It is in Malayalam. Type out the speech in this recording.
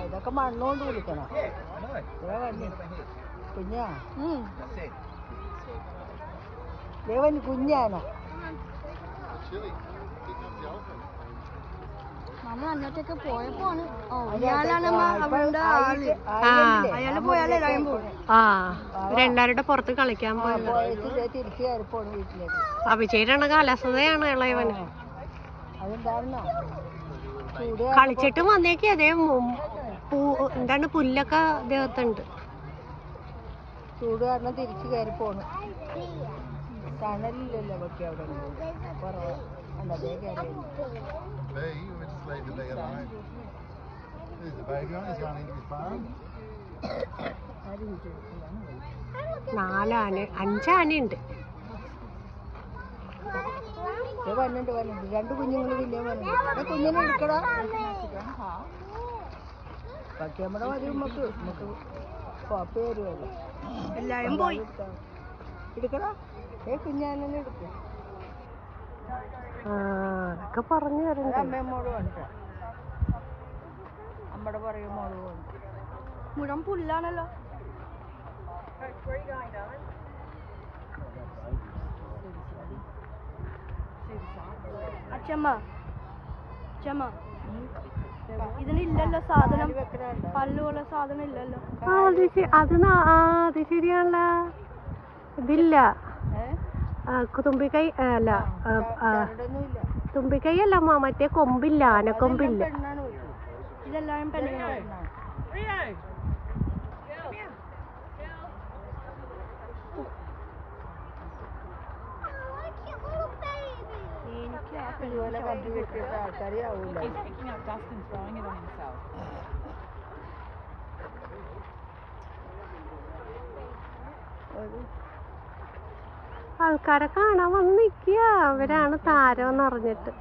ഇതൊക്കെ മണ്ണുകൊണ്ട് കുടിക്കണം. കുഞ്ഞാ ദേവൻ കുഞ്ഞാണ്. നമ്മൾ അന്നത്തൊക്കെ പോയപ്പോണ് രണ്ടാരുടെ പുറത്ത് കളിക്കാൻ പോയത്. അഭിചേരാണ് കാലാവസ്ഥയാണ് ഇളയവന്. കളിച്ചിട്ട് വന്നേക്ക് അതേ എന്താണ് പുല്ലൊക്കെ ദേഹത്തുണ്ട്. ചൂട് കാരണം തിരിച്ചു കയറി പോണു. തണലില്ലല്ലോ ഒക്കെ അവിടെ അതേ കയറി. അഞ്ചാനയുണ്ട്. വന്നുണ്ട് രണ്ട് കുഞ്ഞുങ്ങൾ പിന്നെ വന്നു. കുഞ്ഞിനെ എടുക്കടാ. ബാക്കി നമ്മുടെ മതി. നമുക്ക് പേരുമല്ലോ എല്ലാരും പോയി. എടുക്കടാ. കുഞ്ഞാനെ എടുക്കും. ഒക്കെ പറഞ്ഞു തരുന്നുണ്ട്. അമ്മയോട് വേണ്ട. അമ്മയുടെ പറയും മോള് വേണ്ട. മുഴം പുല്ലാണല്ലോ. അച്ഛമ്മ ഇതിനില്ലല്ലോ സാധനം. പല്ലുള്ള സാധനം ഇല്ലല്ലോ. അത് ശരിയാണല്ലോ. ഇതില്ല. തുമ്പിക്കൈ അല്ല, തുമ്പിക്കൈ അല്ല അമ്മ, മറ്റേ കൊമ്പില്ല, ആനക്കൊമ്പില്ല. ഇതെല്ലാരും പെണ്ണുങ്ങളാണ്. ആൾക്കാരെ കാണാൻ വന്ന് നിൽക്കുക. അവരാണ് താരം എന്ന് അറിഞ്ഞിട്ട്.